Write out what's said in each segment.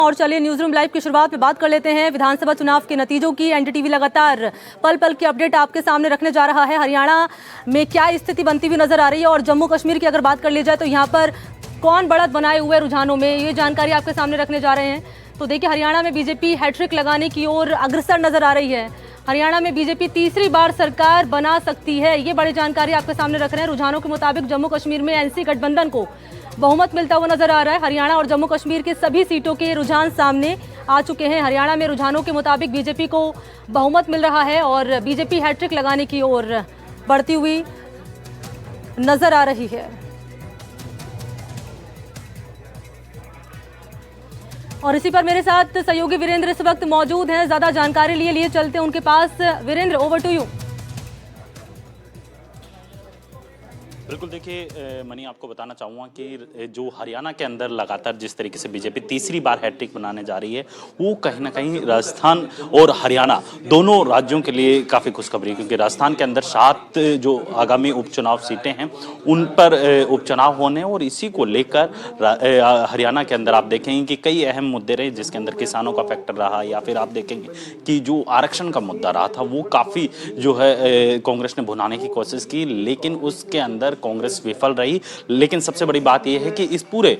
और चलिए news room live की शुरुआत में बात कर लेते हैं विधानसभा चुनाव के नतीजों की। एनडीटीवी लगातार पल पल की अपडेट आपके सामने रखने जा रहा है। हरियाणा में क्या स्थिति बनती हुई नजर आ रही है और जम्मू कश्मीर की अगर बात कर ली जाए तो यहाँ पर कौन बढ़त बनाए हुए रुझानों में, ये जानकारी आपके सामने रखने जा रहे हैं। तो देखिए, हरियाणा में बीजेपी हैट्रिक लगाने की ओर अग्रसर नजर आ रही है। हरियाणा में बीजेपी तीसरी बार सरकार बना सकती है, ये बड़ी जानकारी आपके सामने रख रहे हैं। रुझानों के मुताबिक जम्मू कश्मीर में एनसी गठबंधन को बहुमत मिलता हुआ नजर आ रहा है। हरियाणा और जम्मू कश्मीर के सभी सीटों के रुझान सामने आ चुके हैं। हरियाणा में रुझानों के मुताबिक बीजेपी को बहुमत मिल रहा है और बीजेपी हैट्रिक लगाने की ओर बढ़ती हुई नजर आ रही है। और इसी पर मेरे साथ सहयोगी वीरेंद्र इस वक्त मौजूद हैं। ज्यादा जानकारी लिए चलते हैं उनके पास। Virendra, over to you. बिल्कुल, देखिए मनी, आपको बताना चाहूँगा कि जो हरियाणा के अंदर लगातार जिस तरीके से बीजेपी तीसरी बार हैट्रिक बनाने जा रही है, वो कहीं ना कहीं राजस्थान और हरियाणा दोनों राज्यों के लिए काफ़ी खुशखबरी, क्योंकि राजस्थान के अंदर 7 जो आगामी उपचुनाव सीटें हैं उन पर उपचुनाव होने, और इसी को लेकर हरियाणा के अंदर आप देखेंगे कि कई अहम मुद्दे रहे, जिसके अंदर किसानों का फैक्टर रहा, या फिर आप देखेंगे कि जो आरक्षण का मुद्दा रहा था वो काफ़ी जो है कांग्रेस ने भुनाने की कोशिश की, लेकिन उसके अंदर कांग्रेस विफल रही। लेकिन सबसे बड़ी बात यह है कि इस पूरे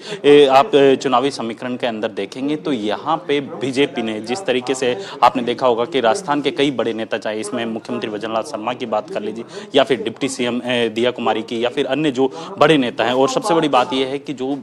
आप चुनावी समीकरण के अंदर देखेंगे तो यहाँ पे बीजेपी ने जिस तरीके से आपने देखा होगा कि राजस्थान के कई बड़े नेता, चाहे इसमें मुख्यमंत्री वजनलाल शर्मा की बात कर लीजिए, या फिर डिप्टी सीएम दिया कुमारी की, या फिर अन्य जो बड़े नेता हैं, और सबसे बड़ी बात यह है कि जो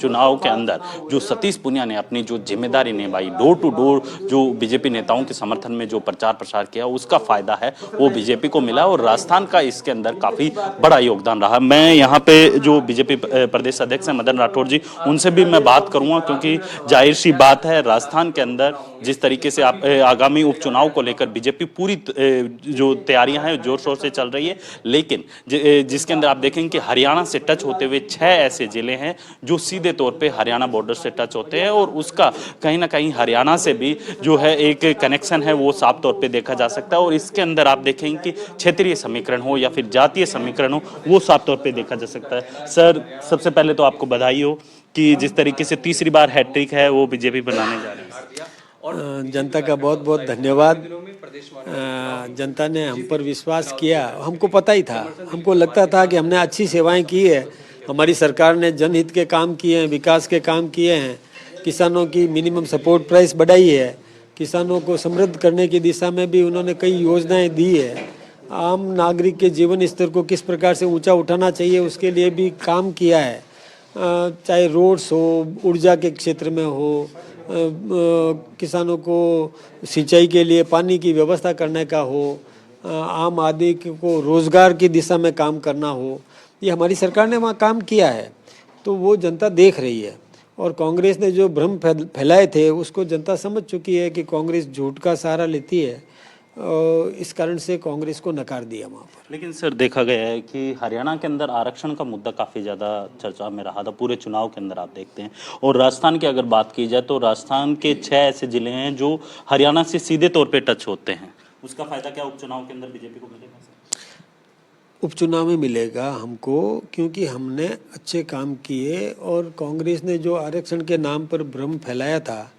चुनाव के अंदर जो सतीश पूनिया ने अपनी जो जिम्मेदारी निभाई, डोर टू डोर जो बीजेपी नेताओं के समर्थन में जो प्रचार प्रसार किया, उसका फायदा है वो बीजेपी को मिला, और राजस्थान का इसके अंदर काफी बड़ा योगदान रहा। मैं यहाँ पे जो बीजेपी प्रदेश अध्यक्ष हैं मदन राठौर जी, उनसे भी मैं बात करूंगा, क्योंकि जाहिर सी बात है राजस्थान के अंदर जिस तरीके से आप आगामी उपचुनाव को लेकर बीजेपी पूरी जो तैयारियां हैं जोर शोर से चल रही है, लेकिन जिसके अंदर आप देखेंगे कि हरियाणा से टच होते हुए 6 ऐसे जिले हैं जो सीधे तौर पे हरियाणा बॉर्डर से टच होते हैं, और उसका कहीं ना कहीं हरियाणा से भी जो है एक कनेक्शन है वो साफ तौर पे देखा जा सकता है। और इसके अंदर आप देखेंगे कि क्षेत्रीय समीकरण हो या फिर जातीय समीकरण हो, वो साफ तौर पे देखा जा सकता है। सर, सबसे पहले तो आपको बधाई हो कि जिस तरीके से तीसरी बार हैट्रिक है वो बीजेपी बनाने जा रही है। जनता का बहुत बहुत धन्यवाद। जनता ने हम पर विश्वास किया, हमको पता ही था, हमको लगता था कि हमने अच्छी सेवाएं की है, हमारी सरकार ने जनहित के काम किए हैं, विकास के काम किए हैं, किसानों की मिनिमम सपोर्ट प्राइस बढ़ाई है, किसानों को समृद्ध करने की दिशा में भी उन्होंने कई योजनाएं दी है, आम नागरिक के जीवन स्तर को किस प्रकार से ऊंचा उठाना चाहिए उसके लिए भी काम किया है, चाहे रोड्स हो, ऊर्जा के क्षेत्र में हो, किसानों को सिंचाई के लिए पानी की व्यवस्था करने का हो, आम आदमी को रोजगार की दिशा में काम करना हो, ये हमारी सरकार ने वहाँ काम किया है। तो वो जनता देख रही है, और कांग्रेस ने जो भ्रम फैलाए थे उसको जनता समझ चुकी है कि कांग्रेस झूठ का सहारा लेती है, और इस कारण से कांग्रेस को नकार दिया वहाँ पर। लेकिन सर, देखा गया है कि हरियाणा के अंदर आरक्षण का मुद्दा काफ़ी ज़्यादा चर्चा में रहा था पूरे चुनाव के अंदर, आप देखते हैं। और राजस्थान की अगर बात की जाए तो राजस्थान के 6 ऐसे जिले हैं जो हरियाणा से सीधे तौर पे टच होते हैं, उसका फायदा क्या उपचुनाव के अंदर बीजेपी को मिलेगा? उपचुनाव में मिलेगा हमको, क्योंकि हमने अच्छे काम किए, और कांग्रेस ने जो आरक्षण के नाम पर भ्रम फैलाया था,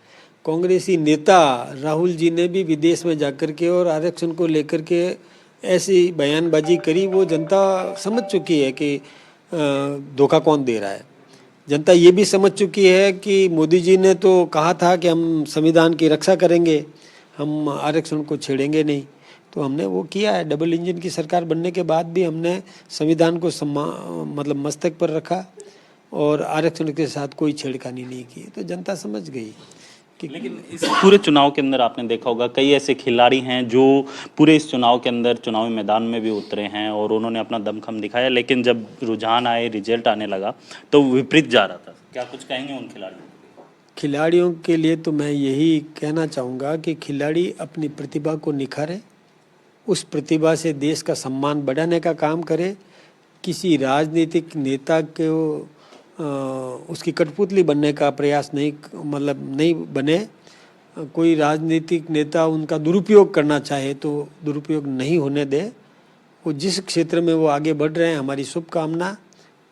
कांग्रेसी नेता राहुल जी ने भी विदेश में जाकर के और आरक्षण को लेकर के ऐसी बयानबाजी करी, वो जनता समझ चुकी है कि धोखा कौन दे रहा है। जनता ये भी समझ चुकी है कि मोदी जी ने तो कहा था कि हम संविधान की रक्षा करेंगे, हम आरक्षण को छेड़ेंगे नहीं, तो हमने वो किया है। डबल इंजन की सरकार बनने के बाद भी हमने संविधान को मतलब मस्तक पर रखा, और आरक्षण के साथ कोई छेड़खानी नहीं की, तो जनता समझ गई। लेकिन इस पूरे चुनाव के अंदर आपने देखा होगा कई ऐसे खिलाड़ी हैं जो पूरे इस चुनाव के अंदर चुनावी मैदान में भी उतरे हैं और उन्होंने अपना दमखम दिखाया, लेकिन जब रुझान आए, रिजल्ट आने लगा तो विपरीत जा रहा था। क्या कुछ कहेंगे उन खिलाड़ियों के लिए? तो मैं यही कहना चाहूँगा कि खिलाड़ी अपनी प्रतिभा को निखारे, उस प्रतिभा से देश का सम्मान बढ़ाने का काम करे, किसी राजनीतिक नेता को उसकी कठपुतली बनने का प्रयास नहीं बने। कोई राजनीतिक नेता उनका दुरुपयोग करना चाहे तो दुरुपयोग नहीं होने दे। वो जिस क्षेत्र में वो आगे बढ़ रहे हैं, हमारी शुभकामना,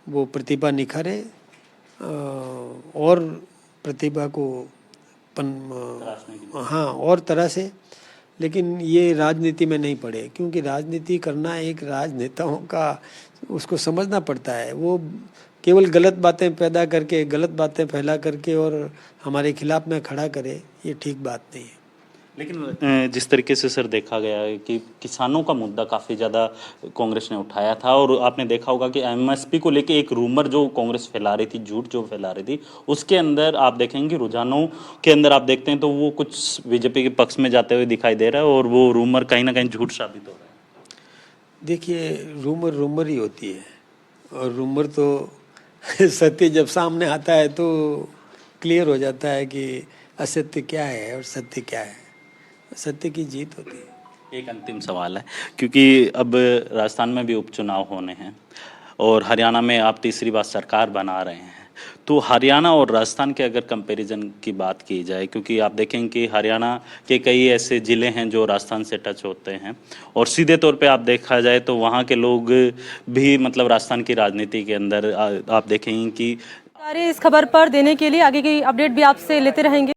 वो प्रतिभा निखारे और प्रतिभा को हाँ और तरह से, लेकिन ये राजनीति में नहीं पड़े, क्योंकि राजनीति करना एक राजनेताओं का उसको समझना पड़ता है। वो केवल गलत बातें पैदा करके, गलत बातें फैला करके और हमारे खिलाफ में खड़ा करे, ये ठीक बात नहीं है। लेकिन जिस तरीके से सर देखा गया है कि किसानों का मुद्दा काफ़ी ज़्यादा कांग्रेस ने उठाया था, और आपने देखा होगा कि एमएसपी को लेके एक रूमर जो कांग्रेस फैला रही थी, झूठ जो फैला रही थी, उसके अंदर आप देखेंगे रुझानों के अंदर आप देखते हैं तो वो कुछ बीजेपी के पक्ष में जाते हुए दिखाई दे रहा है, और वो रूमर कहीं ना कहीं झूठ साबित हो रहा है। देखिए, रूमर ही होती है, और रूमर तो सत्य जब सामने आता है तो क्लियर हो जाता है कि असत्य क्या है और सत्य क्या है। सत्य की जीत होती है। एक अंतिम सवाल है, क्योंकि अब राजस्थान में भी उपचुनाव होने हैं और हरियाणा में आप तीसरी बार सरकार बना रहे हैं, तो हरियाणा और राजस्थान के अगर कंपैरिजन की बात की जाए, क्योंकि आप देखें कि हरियाणा के कई ऐसे ज़िले हैं जो राजस्थान से टच होते हैं, और सीधे तौर पे आप देखा जाए तो वहाँ के लोग भी मतलब राजस्थान की राजनीति के अंदर आप देखेंगे कि इस खबर पर देने के लिए आगे की अपडेट भी आपसे लेते रहेंगे।